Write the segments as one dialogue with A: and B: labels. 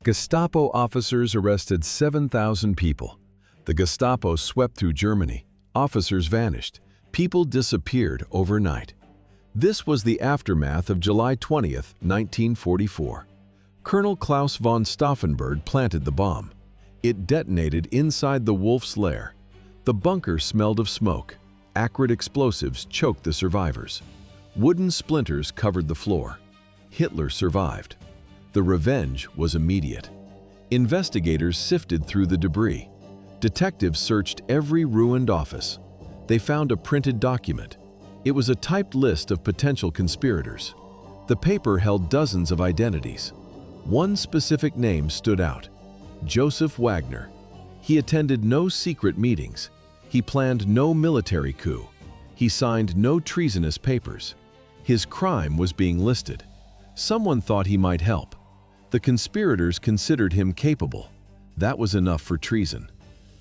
A: Gestapo officers arrested 7,000 people. The Gestapo swept through Germany. Officers vanished. People disappeared overnight. This was the aftermath of July 20th, 1944. Colonel Klaus von Stauffenberg planted the bomb. It detonated inside the Wolf's lair. The bunker smelled of smoke. Acrid explosives choked the survivors. Wooden splinters covered the floor. Hitler survived. The revenge was immediate. Investigators sifted through the debris. Detectives searched every ruined office. They found a printed document. It was a typed list of potential conspirators. The paper held dozens of identities. One specific name stood out: Josef Wagner. He attended no secret meetings. He planned no military coup. He signed no treasonous papers. His crime was being listed. Someone thought he might help. The conspirators considered him capable. That was enough for treason.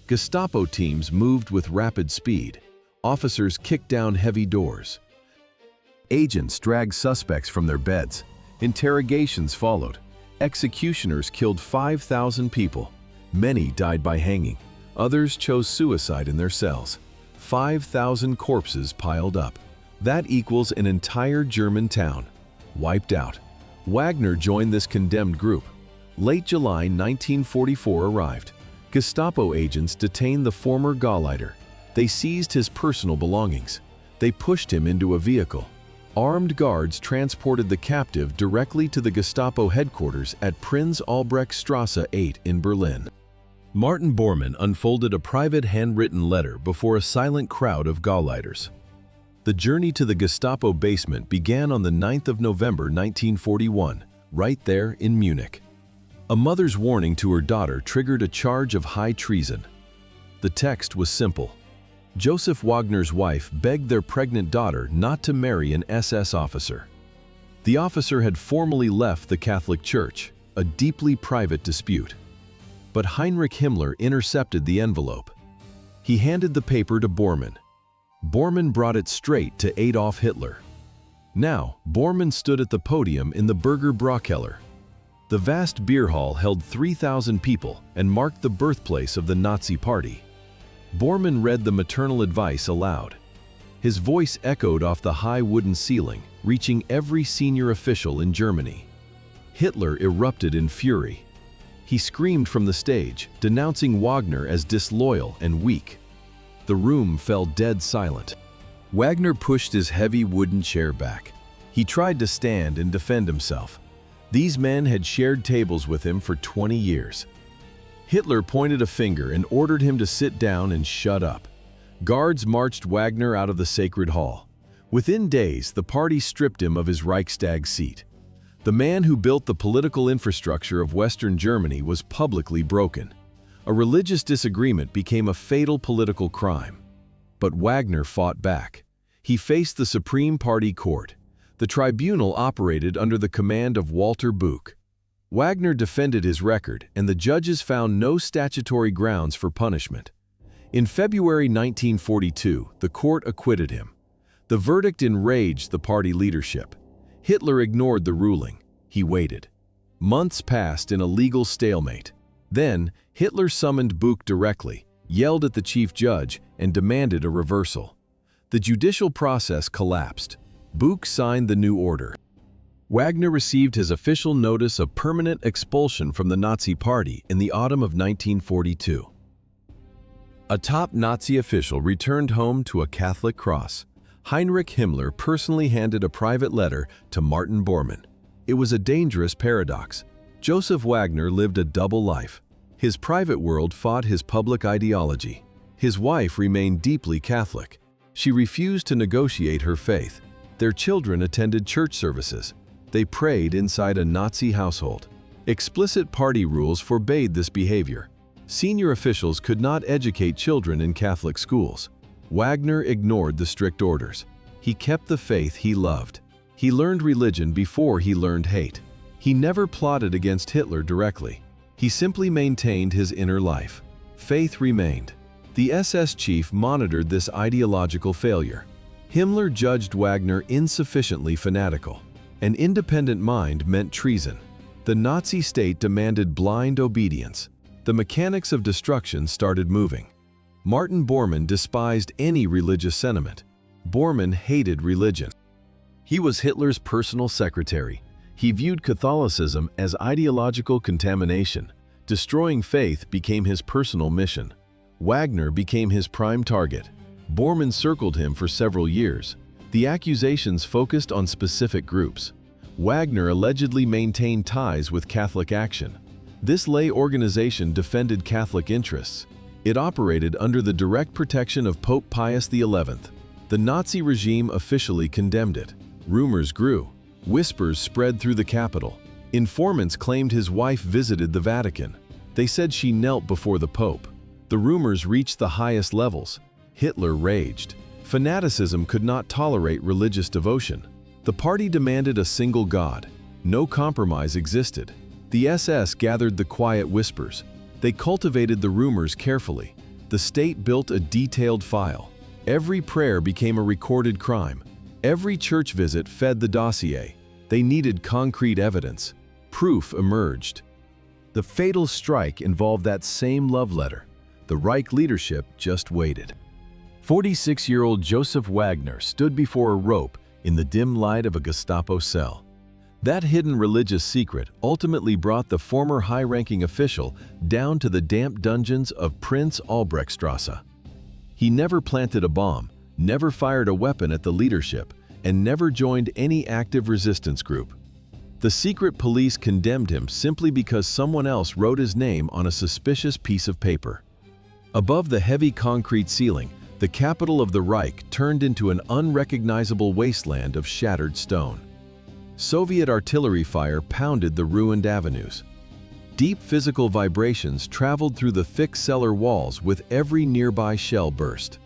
A: Gestapo teams moved with rapid speed. Officers kicked down heavy doors. Agents dragged suspects from their beds. Interrogations followed. Executioners killed 5,000 people. Many died by hanging. Others chose suicide in their cells. 5,000 corpses piled up. That equals an entire German town. Wiped out. Wagner joined this condemned group. Late July 1944 arrived. Gestapo agents detained the former Gauleiter. They seized his personal belongings. They pushed him into a vehicle. Armed guards transported the captive directly to the Gestapo headquarters at Prinz Albrechtstrasse 8 in Berlin. Martin Bormann unfolded a private handwritten letter before a silent crowd of Gauleiters. The journey to the Gestapo basement began on the 9th of November 1941, right there in Munich. A mother's warning to her daughter triggered a charge of high treason. The text was simple. Josef Wagner's wife begged their pregnant daughter not to marry an SS officer. The officer had formally left the Catholic Church, a deeply private dispute. But Heinrich Himmler intercepted the envelope. He handed the paper to Bormann. Bormann brought it straight to Adolf Hitler. Now, Bormann stood at the podium in the Burger Braukeller. The vast beer hall held 3,000 people and marked the birthplace of the Nazi Party. Bormann read the maternal advice aloud. His voice echoed off the high wooden ceiling, reaching every senior official in Germany. Hitler erupted in fury. He screamed from the stage, denouncing Wagner as disloyal and weak. The room fell dead silent. Wagner pushed his heavy wooden chair back. He tried to stand and defend himself. These men had shared tables with him for 20 years. Hitler pointed a finger and ordered him to sit down and shut up. Guards marched Wagner out of the sacred hall. Within days, the party stripped him of his Reichstag seat. The man who built the political infrastructure of Western Germany was publicly broken. A religious disagreement became a fatal political crime. But Wagner fought back. He faced the Supreme Party Court. The tribunal operated under the command of Walter Buch. Wagner defended his record, and the judges found no statutory grounds for punishment. In February 1942, the court acquitted him. The verdict enraged the party leadership. Hitler ignored the ruling. He waited. Months passed in a legal stalemate. Then, Hitler summoned Buch directly, yelled at the chief judge, and demanded a reversal. The judicial process collapsed. Buch signed the new order. Wagner received his official notice of permanent expulsion from the Nazi Party in the autumn of 1942. A top Nazi official returned home to a Catholic cross. Heinrich Himmler personally handed a private letter to Martin Bormann. It was a dangerous paradox. Josef Wagner lived a double life. His private world fought his public ideology. His wife remained deeply Catholic. She refused to negotiate her faith. Their children attended church services. They prayed inside a Nazi household. Explicit party rules forbade this behavior. Senior officials could not educate children in Catholic schools. Wagner ignored the strict orders. He kept the faith he loved. He learned religion before he learned hate. He never plotted against Hitler directly. He simply maintained his inner life. Faith remained. The SS chief monitored this ideological failure. Himmler judged Wagner insufficiently fanatical. An independent mind meant treason. The Nazi state demanded blind obedience. The mechanics of destruction started moving. Martin Bormann despised any religious sentiment. Bormann hated religion. He was Hitler's personal secretary. He viewed Catholicism as ideological contamination. Destroying faith became his personal mission. Wagner became his prime target. Bormann circled him for several years. The accusations focused on specific groups. Wagner allegedly maintained ties with Catholic Action. This lay organization defended Catholic interests. It operated under the direct protection of Pope Pius XI. The Nazi regime officially condemned it. Rumors grew. Whispers spread through the capital. Informants claimed his wife visited the Vatican. They said she knelt before the Pope. The rumors reached the highest levels. Hitler raged. Fanaticism could not tolerate religious devotion. The party demanded a single God. No compromise existed. The SS gathered the quiet whispers. They cultivated the rumors carefully. The state built a detailed file. Every prayer became a recorded crime. Every church visit fed the dossier. They needed concrete evidence. Proof emerged. The fatal strike involved that same love letter. The Reich leadership just waited. 46-year-old Josef Wagner stood before a rope in the dim light of a Gestapo cell. That hidden religious secret ultimately brought the former high-ranking official down to the damp dungeons of Prince Albrechtstrasse. He never planted a bomb, never fired a weapon at the leadership, and never joined any active resistance group. The secret police condemned him simply because someone else wrote his name on a suspicious piece of paper. Above the heavy concrete ceiling, the capital of the Reich turned into an unrecognizable wasteland of shattered stone. Soviet artillery fire pounded the ruined avenues. Deep physical vibrations traveled through the thick cellar walls with every nearby shell burst.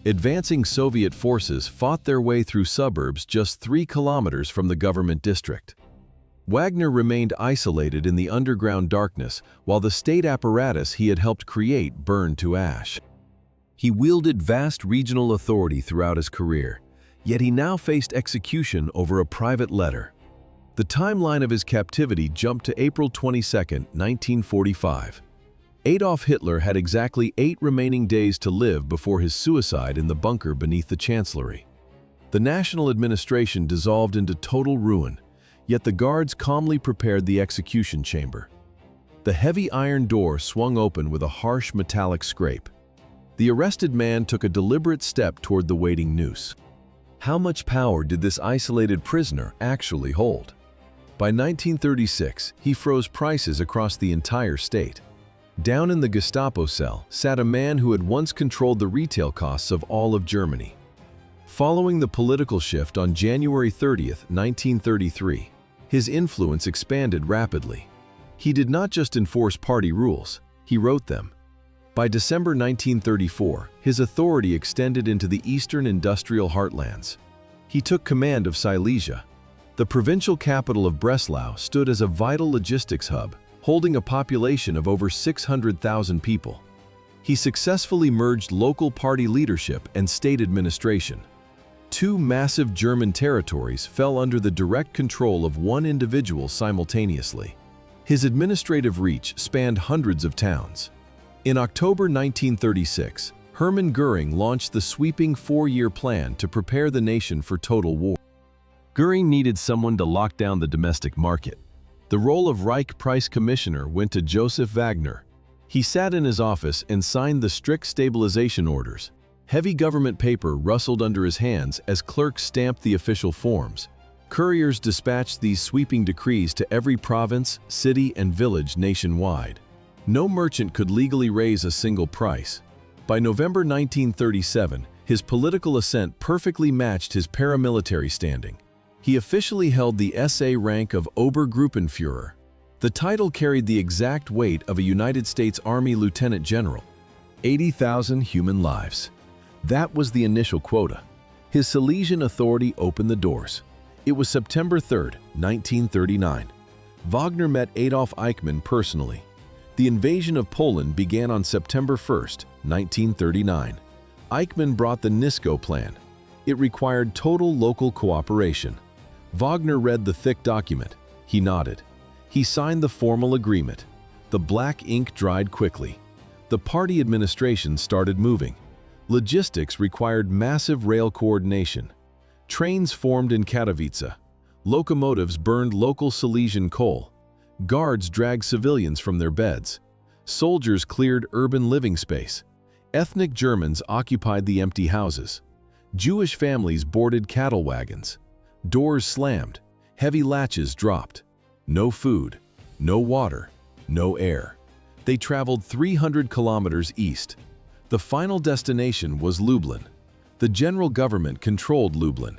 A: Advancing Soviet forces fought their way through suburbs just 3 kilometers from the government district. Wagner remained isolated in the underground darkness while the state apparatus he had helped create burned to ash. He wielded vast regional authority throughout his career, yet he now faced execution over a private letter. The timeline of his captivity jumped to April 22, 1945. Adolf Hitler had exactly 8 remaining days to live before his suicide in the bunker beneath the Chancellery. The national administration dissolved into total ruin, yet the guards calmly prepared the execution chamber. The heavy iron door swung open with a harsh metallic scrape. The arrested man took a deliberate step toward the waiting noose. How much power did this isolated prisoner actually hold? By 1936, he froze prices across the entire state. Down in the Gestapo cell sat a man who had once controlled the retail costs of all of Germany. Following the political shift on January 30, 1933, his influence expanded rapidly. He did not just enforce party rules, he wrote them. By December 1934, his authority extended into the eastern industrial heartlands. He took command of Silesia. The provincial capital of Breslau stood as a vital logistics hub, holding a population of over 600,000 people. He successfully merged local party leadership and state administration. 2 massive German territories fell under the direct control of one individual simultaneously. His administrative reach spanned hundreds of towns. In October 1936, Hermann Göring launched the sweeping 4-year plan to prepare the nation for total war. Göring needed someone to lock down the domestic market. The role of Reich Price Commissioner went to Josef Wagner. He sat in his office and signed the strict stabilization orders. Heavy government paper rustled under his hands as clerks stamped the official forms. Couriers dispatched these sweeping decrees to every province, city, and village nationwide. No merchant could legally raise a single price. By November 1937, his political ascent perfectly matched his paramilitary standing. He officially held the SA rank of Obergruppenführer. The title carried the exact weight of a United States Army Lieutenant General. 80,000 human lives. That was the initial quota. His Silesian authority opened the doors. It was September 3, 1939. Wagner met Adolf Eichmann personally. The invasion of Poland began on September 1, 1939. Eichmann brought the Nisko Plan. It required total local cooperation. Wagner read the thick document. He nodded. He signed the formal agreement. The black ink dried quickly. The party administration started moving. Logistics required massive rail coordination. Trains formed in Katowice. Locomotives burned local Silesian coal. Guards dragged civilians from their beds. Soldiers cleared urban living space. Ethnic Germans occupied the empty houses. Jewish families boarded cattle wagons. Doors slammed. Heavy latches dropped. No food, no water, no air. They traveled 300 kilometers east. The final destination was Lublin. The general government controlled Lublin.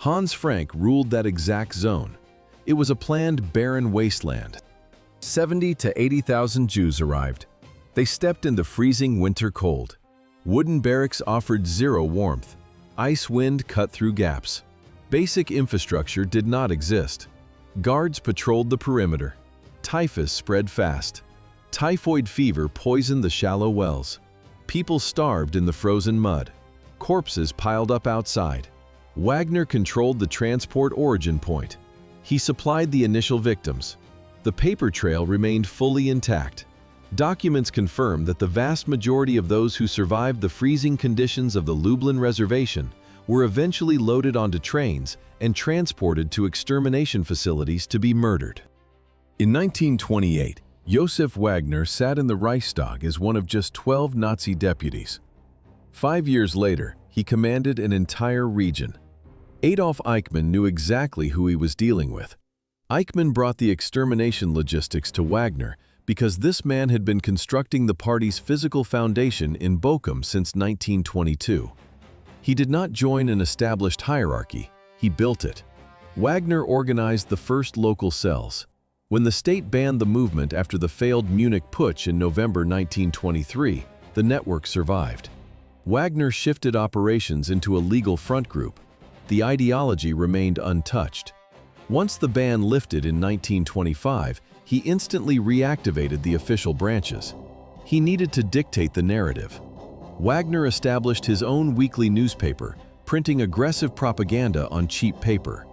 A: Hans Frank ruled that exact zone. It was a planned barren wasteland. 70 to 80,000 Jews arrived. They stepped in the freezing winter cold. Wooden barracks offered zero warmth. Ice wind cut through gaps. Basic infrastructure did not exist. Guards patrolled the perimeter. Typhus spread fast. Typhoid fever poisoned the shallow wells. People starved in the frozen mud. Corpses piled up outside. Wagner controlled the transport origin point. He supplied the initial victims. The paper trail remained fully intact. Documents confirm that the vast majority of those who survived the freezing conditions of the Lublin reservation were eventually loaded onto trains and transported to extermination facilities to be murdered. In 1928, Josef Wagner sat in the Reichstag as one of just 12 Nazi deputies. 5 years later, he commanded an entire region. Adolf Eichmann knew exactly who he was dealing with. Eichmann brought the extermination logistics to Wagner because this man had been constructing the party's physical foundation in Bochum since 1922. He did not join an established hierarchy, he built it. Wagner organized the first local cells. When the state banned the movement after the failed Munich putsch in November 1923, the network survived. Wagner shifted operations into a legal front group. The ideology remained untouched. Once the ban lifted in 1925, he instantly reactivated the official branches. He needed to dictate the narrative. Wagner established his own weekly newspaper, printing aggressive propaganda on cheap paper.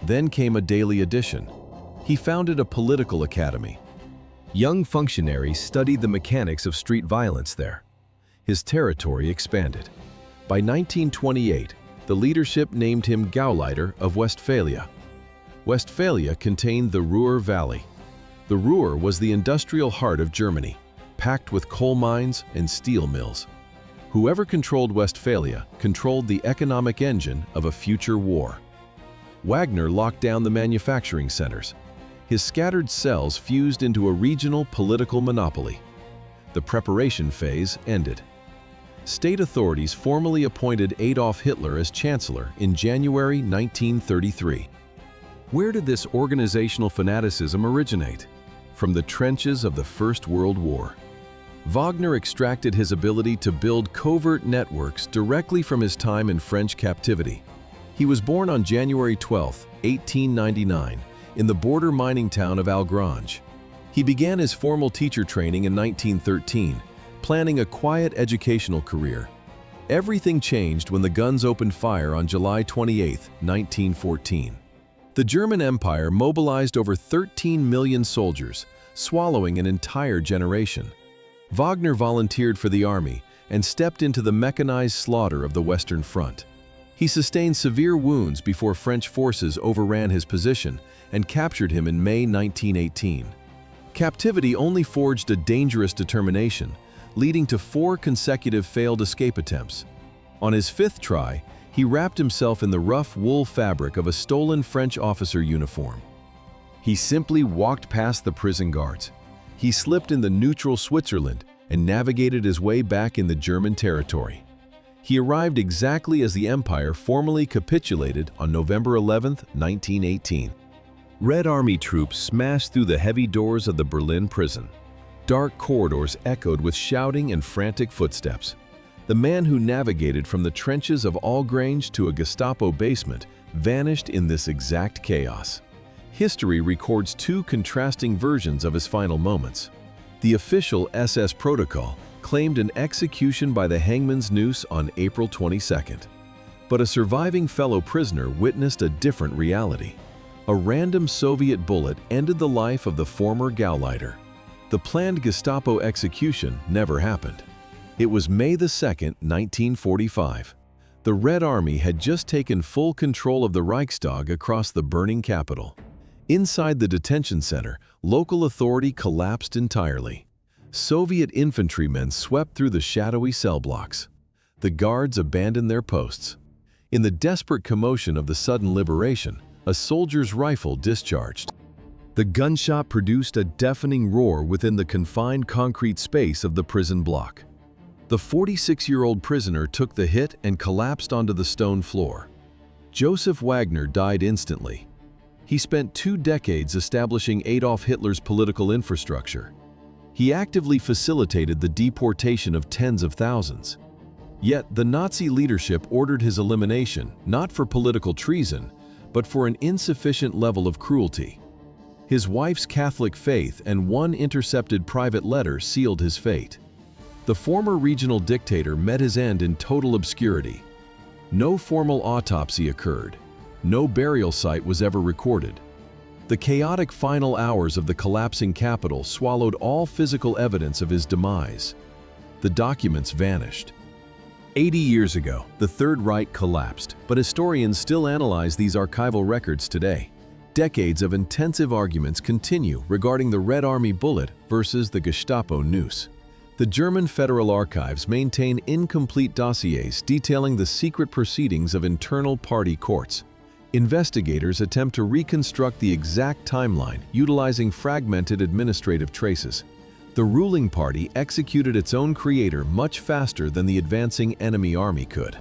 A: Then came a daily edition. He founded a political academy. Young functionaries studied the mechanics of street violence there. His territory expanded. By 1928, the leadership named him Gauleiter of Westphalia. Westphalia contained the Ruhr Valley. The Ruhr was the industrial heart of Germany, packed with coal mines and steel mills. Whoever controlled Westphalia controlled the economic engine of a future war. Wagner locked down the manufacturing centers. His scattered cells fused into a regional political monopoly. The preparation phase ended. State authorities formally appointed Adolf Hitler as chancellor in January 1933. Where did this organizational fanaticism originate? From the trenches of the First World War. Wagner extracted his ability to build covert networks directly from his time in French captivity. He was born on January 12, 1899, in the border mining town of Algrange. He began his formal teacher training in 1913, planning a quiet educational career. Everything changed when the guns opened fire on July 28, 1914. The German Empire mobilized over 13 million soldiers, swallowing an entire generation. Wagner volunteered for the army and stepped into the mechanized slaughter of the Western Front. He sustained severe wounds before French forces overran his position and captured him in May 1918. Captivity only forged a dangerous determination, leading to 4 consecutive failed escape attempts. On his 5th try, he wrapped himself in the rough wool fabric of a stolen French officer uniform. He simply walked past the prison guards. He slipped in the neutral Switzerland and navigated his way back in the German territory. He arrived exactly as the empire formally capitulated on November 11, 1918. Red Army troops smashed through the heavy doors of the Berlin prison. Dark corridors echoed with shouting and frantic footsteps. The man who navigated from the trenches of Allgrange to a Gestapo basement vanished in this exact chaos. History records 2 contrasting versions of his final moments. The official SS protocol claimed an execution by the hangman's noose on April 22nd. But a surviving fellow prisoner witnessed a different reality. A random Soviet bullet ended the life of the former Gauleiter. The planned Gestapo execution never happened. It was May 2, 1945. The Red Army had just taken full control of the Reichstag across the burning capital. Inside the detention center, local authority collapsed entirely. Soviet infantrymen swept through the shadowy cell blocks. The guards abandoned their posts. In the desperate commotion of the sudden liberation, a soldier's rifle discharged. The gunshot produced a deafening roar within the confined concrete space of the prison block. The 46-year-old prisoner took the hit and collapsed onto the stone floor. Josef Wagner died instantly. He spent 2 decades establishing Adolf Hitler's political infrastructure. He actively facilitated the deportation of tens of thousands. Yet the Nazi leadership ordered his elimination, not for political treason, but for an insufficient level of cruelty. His wife's Catholic faith and one intercepted private letter sealed his fate. The former regional dictator met his end in total obscurity. No formal autopsy occurred. No burial site was ever recorded. The chaotic final hours of the collapsing capital swallowed all physical evidence of his demise. The documents vanished. 80 years ago, the Third Reich collapsed, but historians still analyze these archival records today. Decades of intensive arguments continue regarding the Red Army bullet versus the Gestapo noose. The German Federal Archives maintain incomplete dossiers detailing the secret proceedings of internal party courts. Investigators attempt to reconstruct the exact timeline utilizing fragmented administrative traces. The ruling party executed its own creator much faster than the advancing enemy army could.